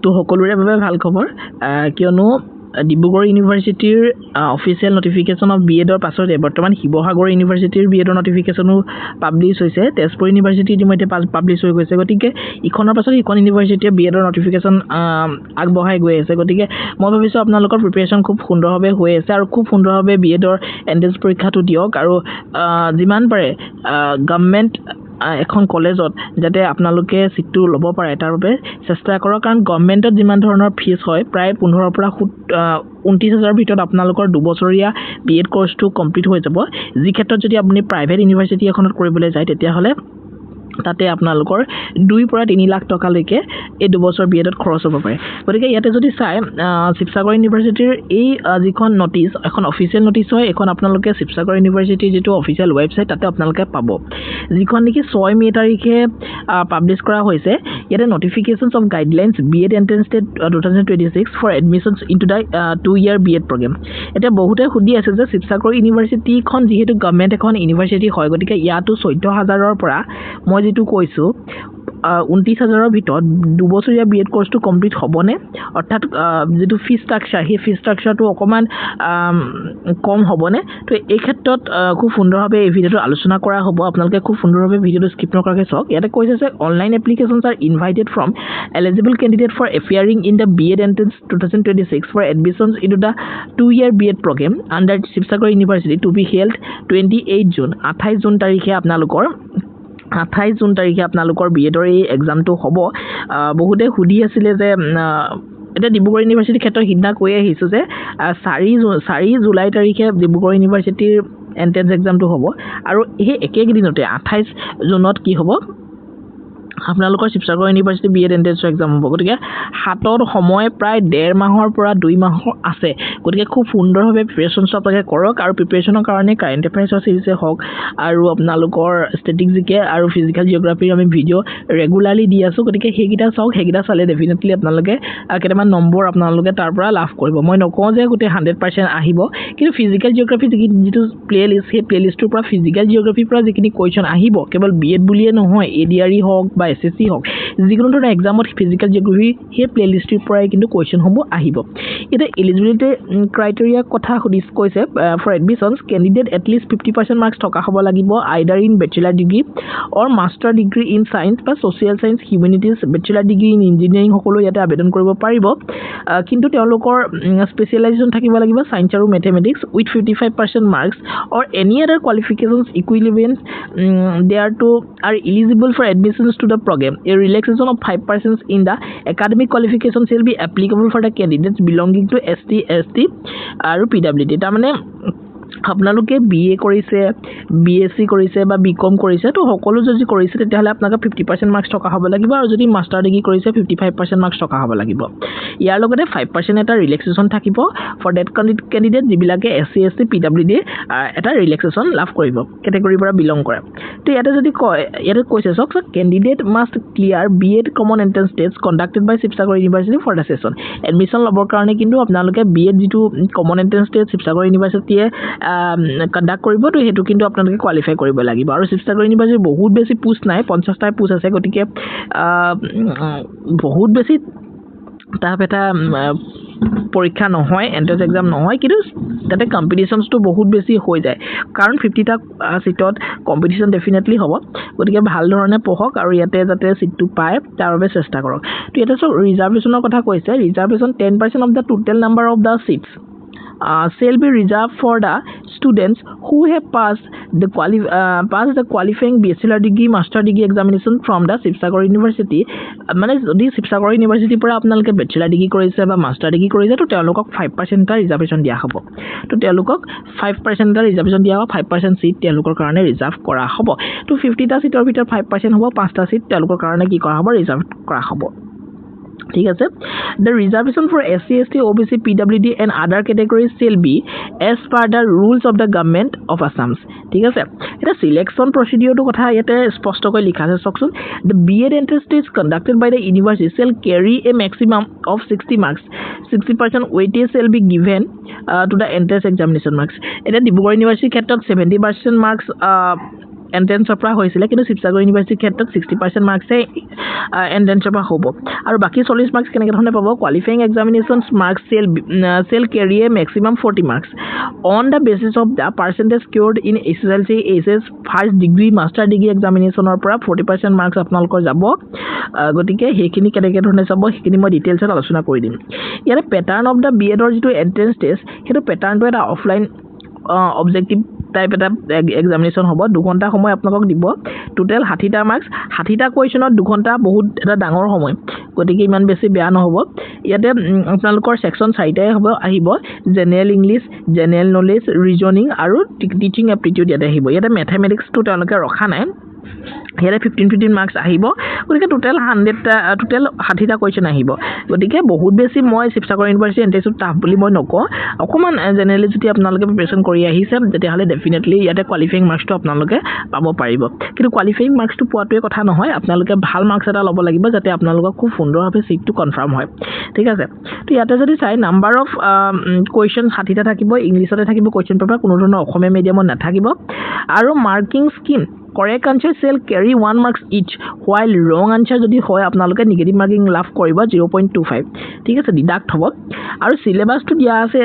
তো সকলোৰে বাবে ভাল খবৰ কিয়নো ডিব্ৰুগড় ইউনিভাৰ্চিটিৰ অফিচিয়েল নটিফিকেশ্যন অফ বিএডৰ পাছতে বৰ্তমান শিৱসাগৰ ইউনিভাৰ্চিটিৰ বিএডৰ নটিফিকেশ্যনো পাব্লিছ হৈছে তেজপুৰ ইউনিভাৰ্চিটি ইতিমধ্যে পাব্লিছ হৈ গৈছে গতিকে ইখনৰ পাছত ইখন ইউনিভাৰ্চিটিয়ে বিএডৰ নটিফিকেশ্যন আগবঢ়াই গৈ আছে গতিকে মই ভাবিছোঁ আপোনালোকৰ প্ৰিপেৰেশ্যন খুব সুন্দৰভাৱে হৈ আছে আৰু খুব সুন্দৰভাৱে বিএডৰ এণ্ট্ৰেন্স পৰীক্ষাটো দিয়ক আৰু যিমান পাৰে গভৰ্ণমেণ্ট এখন কলেজত যাতে আপোনালোকে সিটটো ল'ব পাৰে তাৰ বাবে চেষ্টা কৰক কাৰণ গভৰ্ণমেণ্টত যিমান ধৰণৰ ফিজ হয় প্ৰায় 15 পৰা 29,000 ভিতৰত আপোনালোকৰ 2 বছৰীয়া বিএড কোৰ্সটো কমপ্লিট হৈ যাব যি ক্ষেত্ৰত যদি আপুনি প্ৰাইভেট ইউনিভাৰ্চিটি এখনত কৰিবলৈ যায় তেতিয়াহ'লে তাতে আপোনালোকৰ 2 পৰা 3 লাখ টকালৈকে এই 2 বছৰ বিএডত খৰচ হ'ব পাৰে গতিকে ইয়াতে যদি চাই শিৱসাগৰ ইউনিভাৰ্চিটিৰ এই যিখন নটিচ এখন অফিচিয়েল নটিচ হয় এখন আপোনালোকে শিৱসাগৰ ইউনিভাৰ্চিটিৰ যেটো অফিচিয়েল ৱেবছাইট তাতে আপোনালোকে পাব যিখন নেকি 6 মে তাৰিখে পাব্লিছ কৰা হৈছে ইয়াতে notifications of guidelines BEd entrance test 2026 for admissions into the 2-year BEd programme এটা বহুতে সুধি আছে যে শিৱসাগৰ ইউনিভাৰ্চিটিখন যেহেতু গভৰ্ণমেণ্ট এখন ইউনিভাৰ্চিটি হয় গতিকে ইয়াতো 14,000ৰ পৰা মই যেটো কৈছো 29,000ৰ ভিতৰত 2 বছৰীয়া বিএড কোৰ্সটো কমপ্লিট হ'বনে অৰ্থাৎ যেটো ফি ষ্ট্ৰাকচাৰ হে ফি ষ্ট্ৰাকচাৰটো অকমান কম হ'বনে তো এই ক্ষেত্ৰত খুব সুন্দৰভাৱে এই ভিডিওটো আলোচনা কৰা হ'ব আপোনালোকে খুব সুন্দৰভাৱে ভিডিওটো স্কিপ নকৰাকৈ চাওক ইয়াতে কৈছে যে online applications are invited from eligible candidate for appearing in the BEd entrance 2026 for admissions into the 2-year BEd programme under Sivasagar university to be held 28 June 28 June তাৰিখে আপোনালোকৰ 28 জুন তাৰিখে আপোনালোকৰ বিএডৰ এই এক্সামটো হ'ব বহুতে সুধি আছিল যে এটা ডিব্ৰুগড় ইউনিভাৰ্চিটিৰ ক্ষেত্ৰত হিন্দা কৈ আহিছো যে 4 জুলাই তাৰিখে ডিব্ৰুগড় ইউনিভাৰ্চিটিৰ এন্ট্ৰেন্স এক্সামটো হ'ব আৰু এই একেদিনতে 28 জুনত কি হ'ব আপোনালোকৰ Sivasagar university B Ed entrance exam হ'ব গতিকে হাতত সময় প্ৰায় 1.5 মাহৰ পৰা 2 মাহ আছে গতিকে খুব সুন্দৰভাৱে প্ৰিপাৰেচন আপোনালোকে কৰক আৰু প্ৰিপাৰেচনৰ কাৰণে কাৰেন্ট এফেয়াৰ্ছৰ সিৰিজে হওক আৰু আপোনালোকৰ ষ্টেটিক জিকে আৰু ফিজিক্যাল জিওগ্ৰাফিৰ আমি ভিডিও ৰেগুলাৰলি দি আছো গতিকে হেগিটা চাওক হেগিটা চালে ডেফিনেটলি আপোনালোকে কেইটামান নম্বৰ আপোনালোকে তাৰ পৰা লাভ কৰিব মই নকওঁ যে গোটেই 100% আহিব কিন্তু ফিজিক্যাল জিওগ্ৰাফি যেটো প্লেলিষ্ট সেই প্লেলিষ্টৰ পৰা ফিজিক্যাল জিওগ্ৰাফিৰ পৰা যিখিনি কোৱেশ্চন আহিব কেৱল বিএড বুলিয়ে নহয় এডিআৰই হওক বা এসএসসি হওক যিকোনো ধৰণৰ এক্সামত ফিজিক্যাল জিওগ্ৰাফি হে প্লেলিষ্টৰ পৰাই কিন্তু কোৱেশ্চন হ'ব আহিব এটা এলিজিবিলিটি ক্ৰাইটেৰিয়া কথা কৈছে for admissions candidate at least 50% marks থকা হ'ব লাগিব either in bachelor degree or master degree in science বা social science humanities bachelor degree in engineering সকলো ইয়াতে আবেদন কৰিব পাৰিব কিন্তু তেওঁলোকৰ স্পেশালাইজেশন থাকিব লাগিব সায়েন্স আৰু mathematics with 55% marks or any other qualifications equivalent they are eligible for admissions to the program. A relaxation of 5% in the academic qualification shall be applicable for the candidates belonging to ST, ST আৰু PWD তাৰমানে আপোনালোকে BA কৰিছে BSc কৰিছে বা BCom কৰিছে তো সকলো যদি কৰিছে তেতিয়াহলে আপোনাক 50% মাৰ্কস থকা হ'ব লাগিব আৰু যদি মাষ্টাৰ ডিগ্ৰী কৰিছে 55% মাৰ্কস থকা হ'ব লাগিব ইয়াৰ লগতে 5% এটা ৰিলেক্সেশন থাকিব ফৰ দ্যাট ক্যান্ডিডেট যিবিলাকে এসসি এসটি পিডব্লিউডি এটা ৰিলেক্সেশন লাভ কৰিব ক্যাটেগৰীৰ পৰা বিলং কৰে তো ইয়াতে যদি ইয়াতে কৈছে সক candidate must clear BEd common entrance test conducted by Sivasagar university for the session admission লবৰ কাৰণে কিন্তু আপোনালোকে বিএড যেটো কমন এন্ট্ৰেন্স টেষ্ট শিৱসাগৰ ইউনিভাৰ্চিটিয়ে কন্ডাক্ট কৰিব তো হেতু কিন্তু আপোনালোকে কোৱালিফাই কৰিব লাগিব আৰু শিৱসাগৰ ইউনিভাৰ্চিটি বহুত বেছি পোষ্ট নাই 50টা পোষ্ট আছে গতিকে বহুত বেছি তাপ এটা পৰীক্ষা নহয় এন্ট্ৰেন্স এক্সাম নহয় কিন্তু তাতে কম্পিটিশনটো বহুত বেছি হৈ যায় কাৰণ 50টা সিটত কম্পিটিশন ডেফিনেটলি হ'ব গতিকে ভাল ধৰণে পঢ়ক আৰু ইয়াতে যাতে সিটটো পায় তাৰ বাবে চেষ্টা কৰক তো এটা ৰিজাৰ্ভেশনৰ কথা কৈছে reservation 10% of the total number of the seats shall be reserved for the students who have passed the qualifying bachelor degree master degree examination from the Shivsagar University মানে যদি Shivsagar University পৰা আপোনালোকে bachelor degree কৰিছে বা master degree কৰিছে তো তেওঁলোকক 5% টা ৰিজাৰ্ভেশন দিয়া হ'ব তো তেওঁলোকক 5% টা ৰিজাৰ্ভেশন দিয়া হ'ব 5% সিট তেওঁলোকৰ কাৰণে ৰিজাৰ্ভ কৰা হ'ব তো 50টা সিটৰ ভিতৰত 5% হ'ব 5টা সিট তেওঁলোকৰ কাৰণে কি কৰা হ'ব ৰিজাৰ্ভ কৰা হ'ব ঠিক আছে the reservation for SC ST OBC PWD and other categories shall be as per the rules of the government of Assam ঠিক আছে এটা সিলেকশন প্ৰসিডিউৰটো কথা ইয়াতে স্পষ্টকৈ লিখা আছে চকচোন the BEd entrance test conducted by the university shall carry a maximum of 60 marks 60% weightage shall be given to the entrance examination marks এটা ডিব্ৰুগড় ইউনিভাৰ্চিটিৰ ক্ষেত্ৰত 70% marks এন্ট্ৰেন্সৰ পৰা হৈছিলে কিন্তু শিৱসাগৰ ইউনিভাৰ্চিটিৰ ক্ষেত্ৰত 60% মাৰ্কছে এন্ট্ৰেন্সৰ পৰা হ'ব আৰু বাকি 40 মাৰ্কছ কেনেকৈ ধৰণে পাব qualifying examinations marks shall carry a maximum 40 marks on the basis of the percentage scored in SSLC HS first degree master degree examinationৰ পৰা 40% মাৰ্কছ আপোনালোকৰ যাব গতিকে সেইখিনি কেনেকৈ ধৰণে যাব সেইখিনি মই ডিটেইলছত আলোচনা কৰি দিম ইয়াৰে পেটাৰ্ণ অফ দা বিএডৰ যিটো এন্ট্ৰেন্স টেষ্ট সেইটো পেটাৰ্ণটো এটা অফলাইন অবজেক্টিভ টাইপ এটা এক্সামিনেশ্যন হ'ব 2 ঘণ্টা সময় আপোনালোকক দিব টোটেল 60টা মাৰ্কছ 60টা কুৱেশ্যনত 2 ঘণ্টা বহুত এটা ডাঙৰ সময় গতিকে ইমান বেছি বেয়া নহ'ব ইয়াতে আপোনালোকৰ সেকশন 4টাই হ'ব আহিব general English general knowledge reasoning আৰু টিচিং এপ্টিটিউড ইয়াতে আহিব ইয়াতে মেথমেটিক্সটো তেওঁলোকে ৰখা নাই ইয়াতে 15 মাৰ্কছ আহিব গতিকে টোটেল 60টা কুৱেশ্যন আহিব গতিকে বহুত বেছি মই শিৱসাগৰ ইউনিভাৰ্চিটি এন্ট্ৰেন্সটো টাফ বুলি মই নকওঁ অকমান জেনেৰেলি যদি আপোনালোকে প্ৰিপাৰেচন কৰি আহিছে তেতিয়াহ'লে ডেফিনেটলি ইয়াতে কোৱালিফাইং মাৰ্কছটো আপোনালোকে পাব পাৰিব কিন্তু কোৱালিফাইং মাৰ্কছটো পোৱাটোৱে কথা নহয় আপোনালোকে ভাল মাৰ্কছ এটা ল'ব লাগিব যাতে আপোনালোকক খুব সুন্দৰভাৱে সিটটো কনফাৰ্ম হয় ঠিক আছে তো ইয়াতে যদি চাই নাম্বাৰ অফ কুৱেশ্যন 60টা থাকিব ইংলিছতে থাকিব কুৱেশ্যন পেপাৰ কোনো ধৰণৰ অসমীয়া মিডিয়ামত নাথাকিব আৰু marking scheme correct answer shall carry 1 marks each while wrong answer যদি হয় আপোনালোকে নেগেটিভ মাৰ্কিং লাভ কৰিব 0.25 ঠিক আছে ডিডাক্ট হ'ব আৰু সিলেবাসটো দিয়া আছে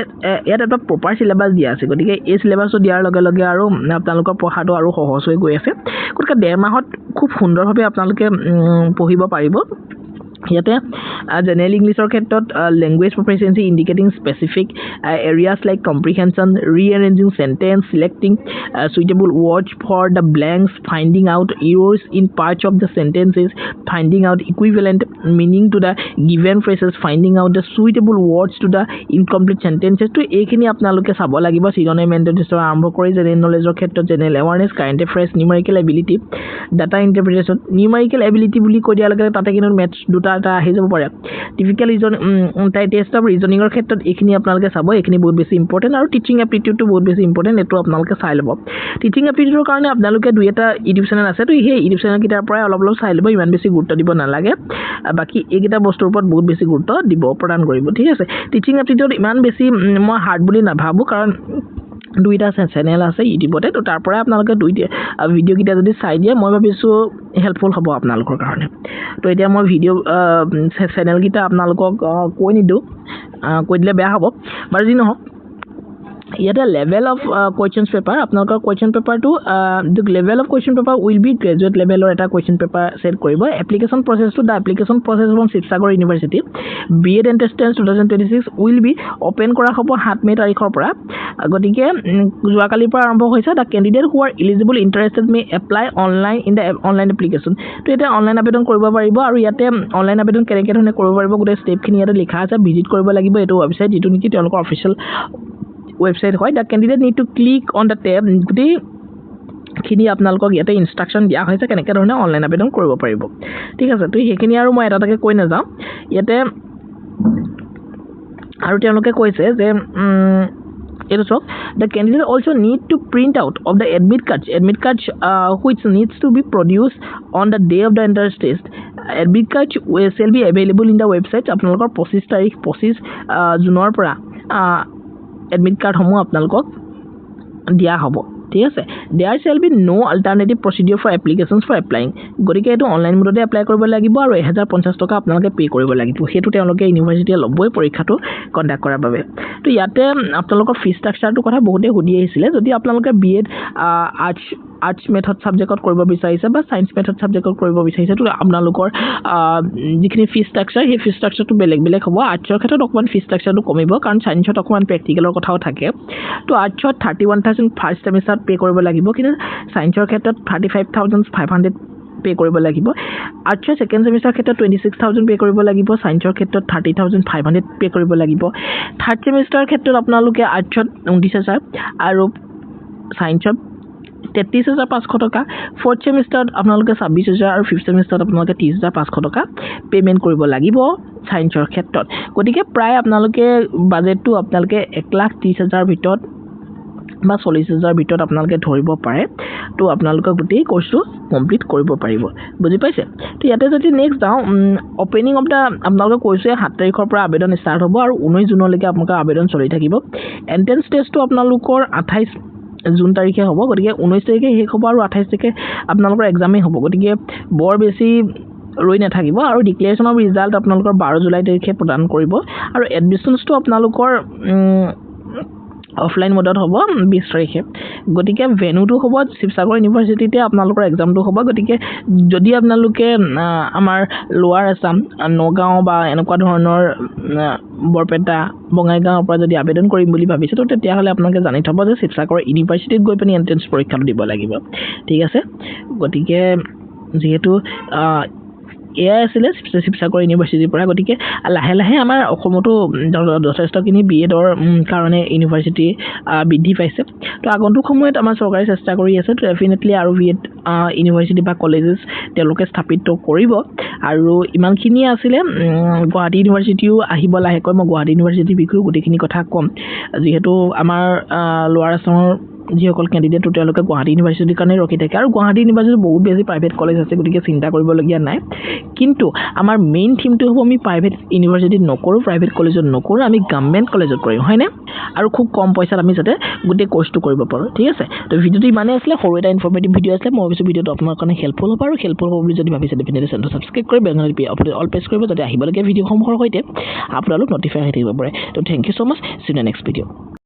ইয়াত এটা প্ৰপাৰ সিলেবাস দিয়া আছে গতিকে এই সিলেবাসটো দিয়াৰ লগে লগে আৰু আপোনালোকৰ পঢ়াটো আৰু সহজ হৈ গৈ আছে গতিকে 1.5 মাহত খুব সুন্দৰভাৱে আপোনালোকে পঢ়িব পাৰিব ইয়াতে জেনেৰেল ইংলিছৰ ক্ষেত্ৰত language proficiency indicating specific areas like comprehension rearranging sentence selecting suitable words for the blanks finding out errors in parts of the sentences finding out equivalent meaning to the given phrases finding out the suitable words to the incomplete sentences তো এইখিনি আপোনালোকে চাব লাগিব সিজনে মেন্টেন্সৰ আৰম্ভ কৰি general নলেজৰ ক্ষেত্ৰত general awareness current affairs numerical ability data interpretation numerical ability বুলি কৈ দিয়া লগে তাতে কিন্তু মেথছ দুটা আহি যাব পাৰে টিপিক্যাল ৰিজন টেষ্ট অফ ৰিজনিংৰ ক্ষেত্ৰত এইখিনি আপোনালোকে চাব এইখিনি বহুত বেছি ইম্পৰ্টেন্ট আৰু টিচিং এপ্টিটিউডটো বহুত বেছি ইম্পৰ্টেন্ট এটো আপোনালোকে চাই ল'ব টিচিং এপ্টিটিউডৰ কাৰণে আপোনালোকে দুই এটা ইউটিউব চেনেল আছে তো সেই ইউটিউব চেনেল কিটাৰ পৰা অলপ চাই ল'ব ইমান বেছি গুৰুত্ব দিব নালাগে বাকি এইকেইটা বস্তুৰ ওপৰত বহুত বেছি গুৰুত্ব দিব প্ৰদান কৰিব ঠিক আছে টিচিং এপ্টিটিউড ইমান বেছি মই হাৰ্ড বুলি নাভাবো কাৰণ দুইটা চেনেল আছে ইউটিউবতে তো তাৰ পৰা আপোনালোকে দুইটা ভিডিও কিটা যদি চাই দিয়ে মই ভাবিছো হেল্পফুল হ'ব আপোনালোকৰ কাৰণে তো এতিয়া মই ভিডিও চেনেল কিটা আপোনালোকক কৈ নিদু কৈ দিলে বেয়া হ'ব বাৰু যি নহওক ইয়াতে level of questions paper আপোনালোকৰ question paper to the level of question paper will be graduate level or এটা question paper set কৰিব application process to the application process from Sivasagar University B.Ed entrance 2026 will be open কৰা হ'ব 7 মে তাৰিখৰ পৰা গতিকে যোৱাকালিৰ পৰা আৰম্ভ হৈছে the candidate who are eligible interested may apply online in the online application তো এটা অনলাইন আবেদন কৰিব পাৰিব আৰু ইয়াতে অনলাইন আবেদন কেনেকৈ ধৰণে কৰিব পাৰিব গোটেই স্টেপ খিনি ইয়াতে লিখা আছে ভিজিট কৰিব লাগিব এটো ওয়েবসাইট যেটো নেকি তেওঁলোকৰ অফিচিয়েল website হয় the candidate need to click on the tab গুটি খিনি আপোনালোকক ইয়াতে ইনস্ট্ৰাকচন দিয়া হৈছে কেনেকৈ ধৰণে অনলাইন আবেদন কৰিব পাৰিব ঠিক আছে তো সেইখিনি আৰু মই এটাটাকে কৈ না যাও ইয়াতে আৰু তেওঁলোকে কৈছে যে এটো চক the candidate also need to print out of the admit cards which needs to be produced on the day of the entrance test admit card shall be available in the website আপোনালোকৰ 25 তাৰিখ 25 জুনৰ পৰা admit card সমূহ আপোনালোকক দিয়া হ'ব ঠিক আছে there shall be no alternative procedure for applications for applying গৰিকে এটো অনলাইন মোডতে এপ্লাই কৰিব লাগিব আৰু 1050 টকা আপোনালোকে পে কৰিব লাগিব হেতু তেওঁলোকে ইউনিভাৰ্চিটিয়ে লবই পৰীক্ষাটো কন্ডাক্ট কৰাৰ বাবে তো ইয়াতে আপোনালোকৰ ফি ষ্ট্ৰাকচাৰটো কথা বহুতে সুধি আহিছিলে যদি আপোনালোকে B.Ed আৰ্টছ মেথড সাবজেক্টত কৰিব বিচাৰিছে বা সায়েন্স মেথড সাবজেক্টত কৰিব বিচাৰিছে তো আপোনালোকৰ যিখিনি ফি ষ্ট্ৰাকচাৰ সেই ফি ষ্ট্ৰাকচাৰটো বেলেগ হ'ব আৰ্টছৰ ক্ষেত্ৰত অকমান ফি ষ্ট্ৰাকচাৰটো কমিব কাৰণ সায়েন্সত অকমান প্ৰেক্টিকেলৰ কথাও থাকে তো আৰ্টছত 31000 ফাৰ্ষ্ট সেমিষ্টাৰ পে কৰিব লাগিব কিন্তু সায়েন্সৰ ক্ষেত্ৰত 35500 পে কৰিব লাগিব আৰ্টছৰ সেকেন্ড সেমিষ্টাৰ ক্ষেত্ৰত 26000 পে কৰিব লাগিব সায়েন্সৰ ক্ষেত্ৰত 30500 পে কৰিব লাগিব থাৰ্ড সেমিষ্টাৰ ক্ষেত্ৰত আপোনালোকে আৰ্টছত 29000 আৰু সায়েন্সত 33500 টকা ফৰ্থ সেমিষ্টাৰত আপোনালোকে 26000 আৰু ফিফথ সেমিষ্টাৰত আপোনালোকে 30500 টকা পেমেন্ট কৰিব লাগিব সায়েন্সৰ ক্ষেত্ৰত গতিকে প্ৰায় আপোনালোকে বাজেটটো আপোনালোকে 1,30,000 ভিতৰত বা 40,000 ভিতৰত আপোনালোকে ধৰিব পাৰে তো আপোনালোকে গোটেই কোৰ্সটো কমপ্লিট কৰিব পাৰিব বুজি পাইছে তো ইয়াতে যদি নেক্সট যাও ওপেনিং অফ দা আপোনালোকে কৈছে 7 তাৰিখৰ পৰা আবেদন ষ্টাৰ্ট হ'ব আৰু 19 জুনলৈকে আপোনালোকৰ আবেদন চলি থাকিব এন্ট্ৰেন্স টেষ্টটো আপোনালোকৰ জুন তাৰিখে হ'ব গতিকে 19 তাৰিখে শেষ হ'ব আৰু 28 তাৰিখে আপোনালোকৰ এক্সামেই হ'ব গতিকে বৰ বেছি ৰৈ নাথাকিব আৰু ডিক্লেৰেশ্যন অফ ৰিজাল্ট আপোনালোকৰ 12 জুলাই তাৰিখে প্ৰদান কৰিব আৰু এডমিশ্যনছটো আপোনালোকৰ অফলাইন মোডত হ'ব 20 তাৰিখে গতিকে ভেনুটো হ'ব শিৱসাগৰ ইউনিভাৰ্চিটিতে আপোনালোকৰ এক্সামটো হ'ব গতিকে যদি আপোনালোকে আমাৰ লোৱাৰ আছাম নগাঁও বা এনেকুৱা ধৰণৰ বৰপেটা বঙাইগাঁৱৰ পৰা যদি আবেদন কৰিম বুলি ভাবিছে তো তেতিয়াহ'লে আপোনালোকে জানি থ'ব যে শিৱসাগৰ ইউনিভাৰ্চিটিত গৈ পিনি এন্ট্ৰেন্স পৰীক্ষাটো দিব লাগিব ঠিক আছে গতিকে যেহেতু এয়াই আছিলে শিৱসাগৰ ইউনিভাৰ্চিটিৰ পৰা গতিকে লাহে লাহে আমাৰ অসমতো যথেষ্টখিনি বিএডৰ কাৰণে ইউনিভাৰ্চিটি বৃদ্ধি পাইছে তো আগন্তুক সময়ত আমাৰ চৰকাৰে চেষ্টা কৰি আছে তো ডেফিনেটলি আৰু বিএড ইউনিভাৰ্চিটি বা কলেজেছ তেওঁলোকে স্থাপিত কৰিব আৰু ইমানখিনিয়ে আছিলে গুৱাহাটী ইউনিভাৰ্চিটিও আহিব লাহেকৈ মই গুৱাহাটী ইউনিভাৰ্চিটিৰ বিষয়ে গোটেইখিনি কথা ক'ম যিহেতু আমাৰ লোৱাৰ আছামৰ যিসকল কেণ্ডিডেট তেওঁলোকে গুৱাহাটী ইউনিভাৰ্চিটিৰ কাৰণে ৰখি থাকে আৰু গুৱাহাটী ইউনিভাৰ্চিটিত বহুত বেছি প্ৰাইভেট কলেজ আছে গতিকে চিন্তা কৰিবলগীয়া নাই কিন্তু আমাৰ মেইন থিমটো হ'ব আমি প্ৰাইভেট ইউনিভাৰ্চিটিত নকৰোঁ প্ৰাইভেট কলেজত নকৰোঁ আমি গভৰ্ণমেণ্ট কলেজত কৰিম হয়নে আৰু খুব কম পইচাত আমি যাতে গোটেই কোৰ্চটো কৰিব পাৰোঁ ঠিক আছে তো ভিডিঅ'টো ইমানেই আছিলে সৰু এটা ইনফৰ্মেটিভ ভিডিঅ' আছিলে মই ভাবিছোঁ ভিডিঅ'টো আপোনাৰ কাৰণে হেল্পফুল হ'ব আৰু হেল্পফুল হ'ব বুলি যদি ভাবিছে ডেফিনেটলি চেনেলটো ছাবস্ক্ৰাইব কৰি বেল আইকনটো অল প্ৰেছ কৰিব যাতে আহিবলগীয়া ভিডিঅ'সমূহৰ সৈতে আপোনালোক নটিফাই হৈ থাকিব পাৰে তো thank you so' much see you in the next video'